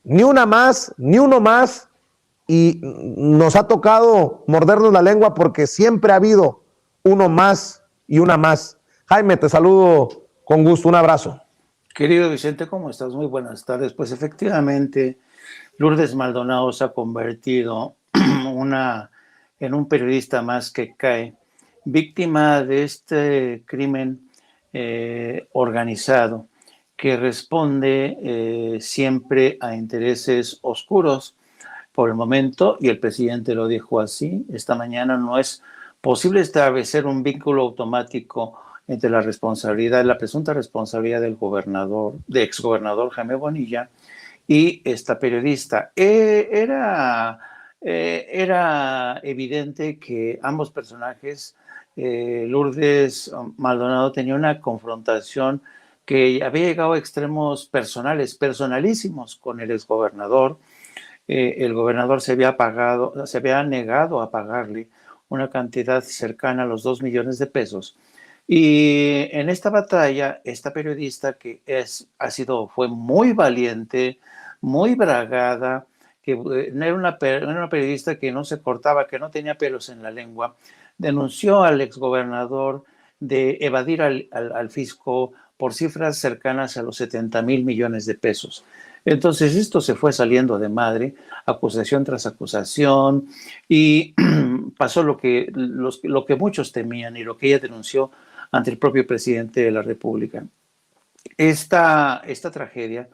Ni una más, ni uno más, y nos ha tocado mordernos la lengua porque siempre ha habido uno más y una más. Jaime, te saludo con gusto, un abrazo. Querido Vicente, ¿cómo estás? Muy buenas tardes. Pues efectivamente, Lourdes Maldonado se ha convertido en un periodista más que cae, víctima de este crimen organizado que responde siempre a intereses oscuros por el momento, y el presidente lo dijo así, esta mañana no es posible establecer un vínculo automático entre la presunta responsabilidad del gobernador, de exgobernador Jaime Bonilla y esta periodista. Era evidente que ambos personajes, Lourdes Maldonado, tenía una confrontación que había llegado a extremos personales, personalísimos con el exgobernador. El gobernador se había negado a pagarle una cantidad cercana a los 2 millones de pesos. Y en esta batalla, esta periodista fue muy valiente, muy bragada, que era una periodista que no se cortaba, que no tenía pelos en la lengua, denunció al exgobernador de evadir al fisco por cifras cercanas a los 70,000 millones de pesos. Entonces esto se fue saliendo de madre, acusación tras acusación, y pasó lo que muchos temían y lo que ella denunció ante el propio presidente de la República. Esta tragedia,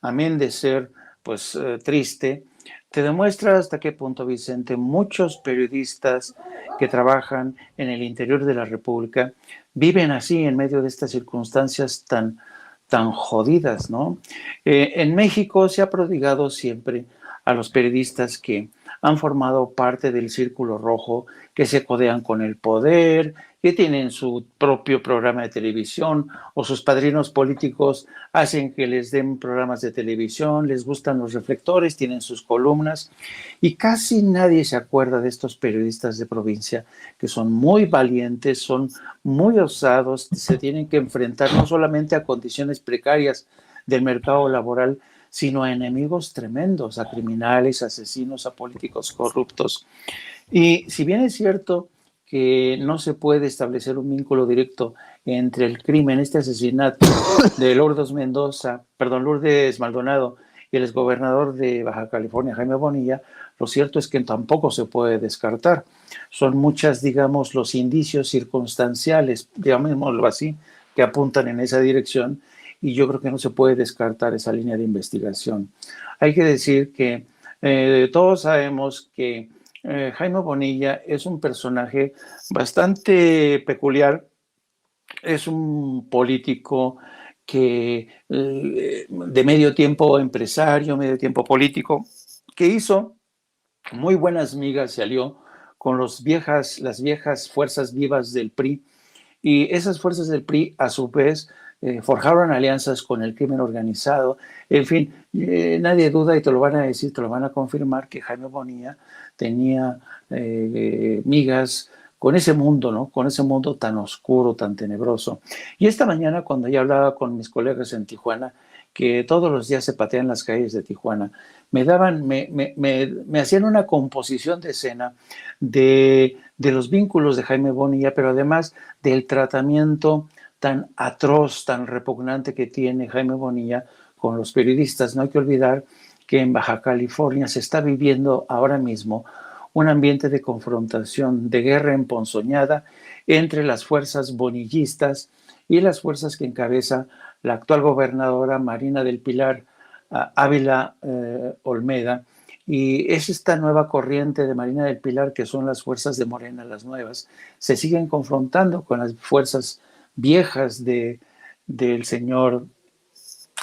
amén de ser pues triste, te demuestra hasta qué punto, Vicente, muchos periodistas que trabajan en el interior de la República viven así en medio de estas circunstancias tan jodidas, ¿no? En México se ha prodigado siempre a los periodistas que han formado parte del círculo rojo, que se codean con el poder, que tienen su propio programa de televisión, o sus padrinos políticos hacen que les den programas de televisión, les gustan los reflectores, tienen sus columnas, y casi nadie se acuerda de estos periodistas de provincia que son muy valientes, son muy osados, se tienen que enfrentar no solamente a condiciones precarias del mercado laboral, sino a enemigos tremendos, a criminales, asesinos, a políticos corruptos. Y si bien es cierto que no se puede establecer un vínculo directo entre el crimen, este asesinato de Lourdes Maldonado, y el exgobernador de Baja California, Jaime Bonilla, lo cierto es que tampoco se puede descartar. Son muchas, digamos, los indicios circunstanciales, digámoslo así, que apuntan en esa dirección, y yo creo que no se puede descartar esa línea de investigación. Hay que decir que todos sabemos que Jaime Bonilla es un personaje bastante peculiar, es un político que de medio tiempo empresario, medio tiempo político, que hizo muy buenas migas, se alió con las viejas fuerzas vivas del PRI, y esas fuerzas del PRI a su vez forjaron alianzas con el crimen organizado. En fin, nadie duda, y te lo van a decir, te lo van a confirmar, que Jaime Bonilla tenía migas con ese mundo, ¿no? Con ese mundo tan oscuro, tan tenebroso. Y esta mañana, cuando yo hablaba con mis colegas en Tijuana, que todos los días se patean las calles de Tijuana, me hacían una composición de escena de los vínculos de Jaime Bonilla, pero además del tratamiento tan atroz, tan repugnante que tiene Jaime Bonilla con los periodistas. No hay que olvidar que en Baja California se está viviendo ahora mismo un ambiente de confrontación, de guerra emponzoñada entre las fuerzas bonillistas y las fuerzas que encabeza la actual gobernadora Marina del Pilar Ávila Olmeda. Y es esta nueva corriente de Marina del Pilar, que son las fuerzas de Morena, las nuevas, se siguen confrontando con las fuerzas viejas del señor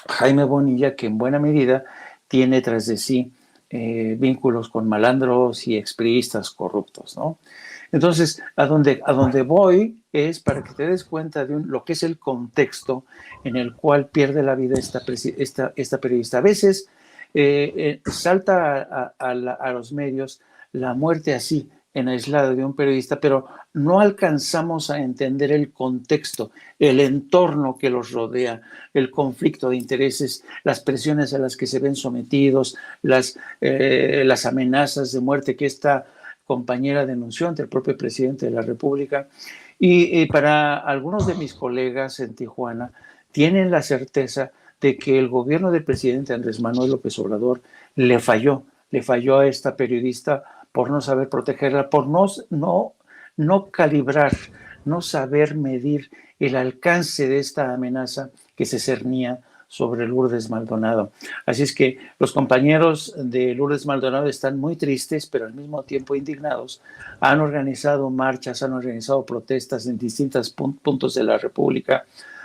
Jaime Bonilla, que en buena medida tiene tras de sí vínculos con malandros y expriistas corruptos, ¿no? Entonces, a donde voy es para que te des cuenta de lo que es el contexto en el cual pierde la vida esta periodista. A veces salta a los medios la muerte así, en aislado de un periodista, pero no alcanzamos a entender el contexto, el entorno que los rodea, el conflicto de intereses, las presiones a las que se ven sometidos, las amenazas de muerte que esta compañera denunció ante el propio presidente de la República. Y para algunos de mis colegas en Tijuana, tienen la certeza de que el gobierno del presidente Andrés Manuel López Obrador le falló a esta periodista por no saber protegerla, por no calibrar, no saber medir el alcance de esta amenaza que se cernía sobre Lourdes Maldonado. Así es que los compañeros de Lourdes Maldonado están muy tristes, pero al mismo tiempo indignados. Han organizado marchas, han organizado protestas en distintos puntos de la República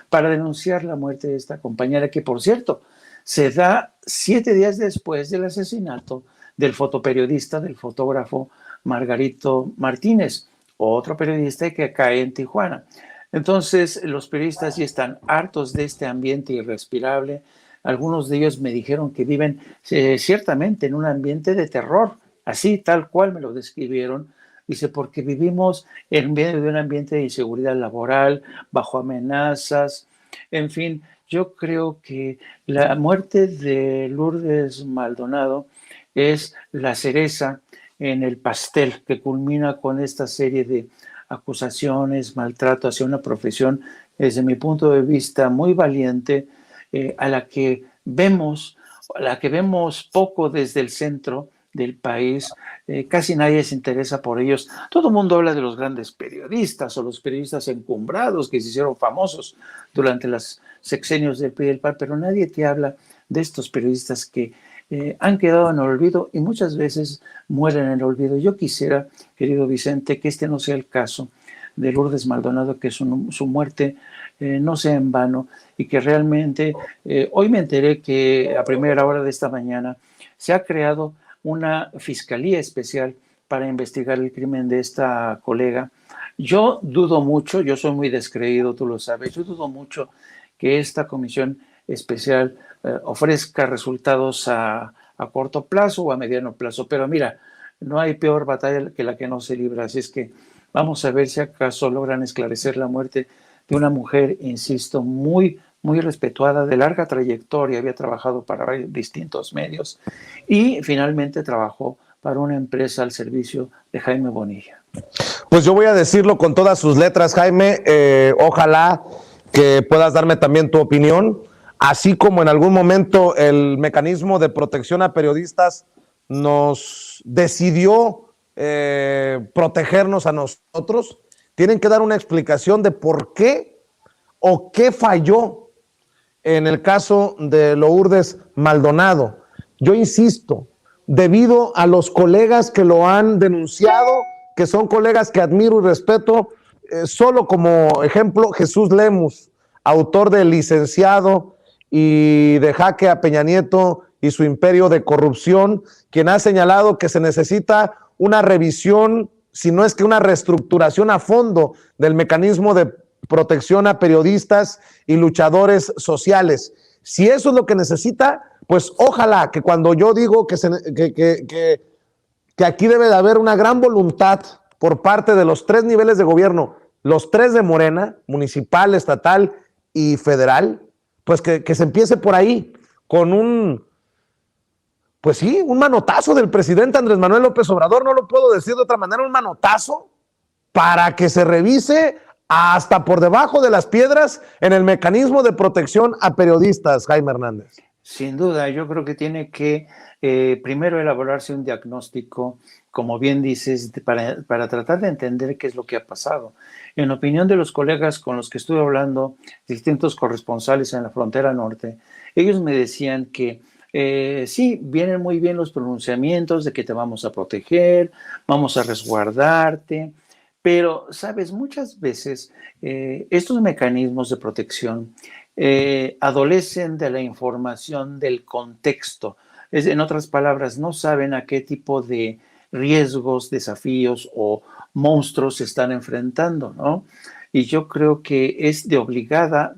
para denunciar la muerte de esta compañera, que por cierto se da 7 días después del asesinato del fotoperiodista, del fotógrafo Margarito Martínez, otro periodista que cae en Tijuana. Entonces, los periodistas ya están hartos de este ambiente irrespirable. Algunos de ellos me dijeron que viven ciertamente en un ambiente de terror, así tal cual me lo describieron. Dice, porque vivimos en medio de un ambiente de inseguridad laboral, bajo amenazas. En fin, yo creo que la muerte de Lourdes Maldonado es la cereza en el pastel que culmina con esta serie de acusaciones, maltrato hacia una profesión, desde mi punto de vista, muy valiente, a la que vemos poco desde el centro del país. Casi nadie se interesa por ellos. Todo el mundo habla de los grandes periodistas o los periodistas encumbrados que se hicieron famosos durante los sexenios del PRI y del PAN, pero nadie te habla de estos periodistas que han quedado en el olvido y muchas veces mueren en el olvido. Yo quisiera, querido Vicente, que este no sea el caso de Lourdes Maldonado, que su muerte no sea en vano y que realmente, hoy me enteré que a primera hora de esta mañana se ha creado una fiscalía especial para investigar el crimen de esta colega. Yo dudo mucho, yo soy muy descreído, tú lo sabes, yo dudo mucho que esta comisión especial ofrezca resultados a corto plazo o a mediano plazo. Pero mira, no hay peor batalla que la que no se libra. Así es que vamos a ver si acaso logran esclarecer la muerte de una mujer, insisto, muy, muy respetuada, de larga trayectoria. Había trabajado para distintos medios y finalmente trabajó para una empresa al servicio de Jaime Bonilla. Pues yo voy a decirlo con todas sus letras, Jaime. Ojalá que puedas darme también tu opinión. Así como en algún momento el mecanismo de protección a periodistas nos decidió protegernos a nosotros, tienen que dar una explicación de por qué o qué falló en el caso de Lourdes Maldonado. Yo insisto, debido a los colegas que lo han denunciado, que son colegas que admiro y respeto, solo como ejemplo, Jesús Lemus, autor del Licenciado y de Jaque a Peña Nieto y su imperio de corrupción, quien ha señalado que se necesita una revisión, si no es que una reestructuración a fondo del mecanismo de protección a periodistas y luchadores sociales. Si eso es lo que necesita, pues ojalá que cuando yo digo que aquí debe de haber una gran voluntad por parte de los 3 niveles de gobierno, los 3 de Morena, municipal, estatal y federal, pues que se empiece por ahí, con un manotazo del presidente Andrés Manuel López Obrador, no lo puedo decir de otra manera, un manotazo para que se revise hasta por debajo de las piedras en el mecanismo de protección a periodistas, Jaime Hernández. Sin duda, yo creo que tiene que primero elaborarse un diagnóstico, como bien dices, para tratar de entender qué es lo que ha pasado. En opinión de los colegas con los que estuve hablando, distintos corresponsales en la frontera norte, ellos me decían que sí, vienen muy bien los pronunciamientos de que te vamos a proteger, vamos a resguardarte, pero, sabes, muchas veces estos mecanismos de protección adolecen de la información del contexto. En otras palabras, no saben a qué tipo de riesgos, desafíos o monstruos se están enfrentando, ¿no? Y yo creo que es de obligada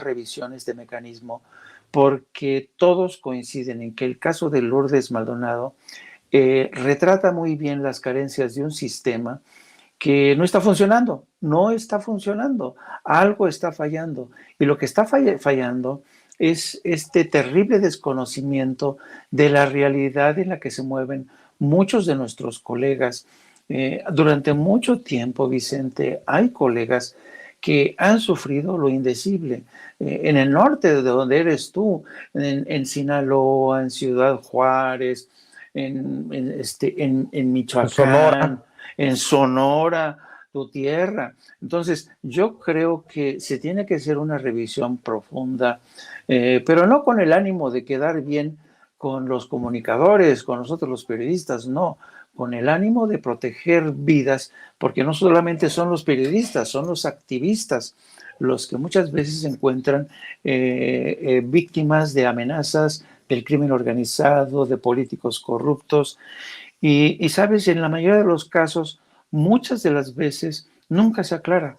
revisión este mecanismo, porque todos coinciden en que el caso de Lourdes Maldonado retrata muy bien las carencias de un sistema que no está funcionando, algo está fallando. Y lo que está fallando es este terrible desconocimiento de la realidad en la que se mueven muchos de nuestros colegas. Durante mucho tiempo, Vicente, hay colegas que han sufrido lo indecible. En el norte de donde eres tú, en Sinaloa, en Ciudad Juárez, en Michoacán, Sonora. en Sonora, tu tierra. Entonces, yo creo que se tiene que hacer una revisión profunda, pero no con el ánimo de quedar bien con los comunicadores, con nosotros los periodistas, no, con el ánimo de proteger vidas, porque no solamente son los periodistas, son los activistas los que muchas veces se encuentran víctimas de amenazas del crimen organizado, de políticos corruptos. Y sabes, en la mayoría de los casos, muchas de las veces nunca se aclara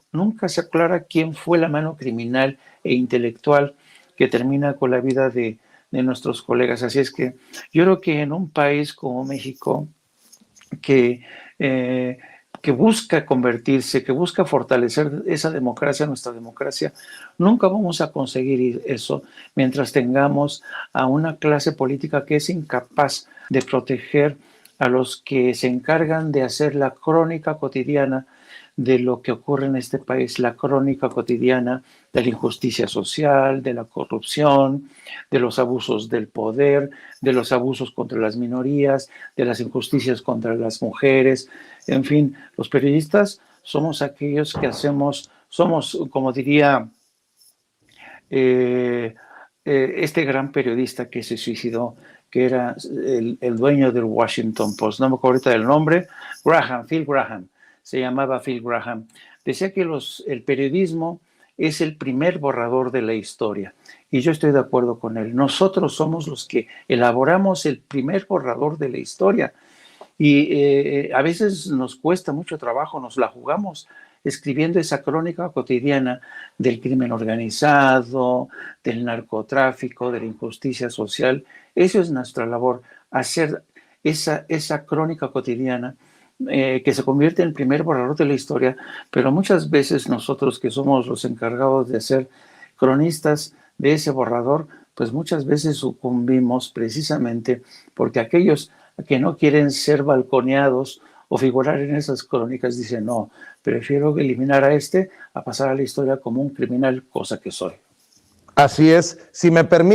quién fue la mano criminal e intelectual que termina con la vida de nuestros colegas. Así es que yo creo que en un país como México, que, eh, que busca convertirse, que busca fortalecer esa democracia, nuestra democracia, nunca vamos a conseguir eso mientras tengamos a una clase política que es incapaz de proteger a los que se encargan de hacer la crónica cotidiana de lo que ocurre en este país, la crónica cotidiana de la injusticia social, de la corrupción, de los abusos del poder, de los abusos contra las minorías, de las injusticias contra las mujeres. En fin, los periodistas somos aquellos que somos, como diría este gran periodista que se suicidó, que era el dueño del Washington Post, no me acuerdo ahorita del nombre, Phil Graham, se llamaba Phil Graham. Decía que el periodismo es el primer borrador de la historia. Y yo estoy de acuerdo con él. Nosotros somos los que elaboramos el primer borrador de la historia. Y a veces nos cuesta mucho trabajo, nos la jugamos escribiendo esa crónica cotidiana del crimen organizado, del narcotráfico, de la injusticia social. Eso es nuestra labor, hacer esa crónica cotidiana que se convierte en el primer borrador de la historia, pero muchas veces nosotros que somos los encargados de ser cronistas de ese borrador, pues muchas veces sucumbimos precisamente porque aquellos que no quieren ser balconeados o figurar en esas crónicas dicen, no, prefiero eliminar a a pasar a la historia como un criminal, cosa que soy. Así es. Si me permite.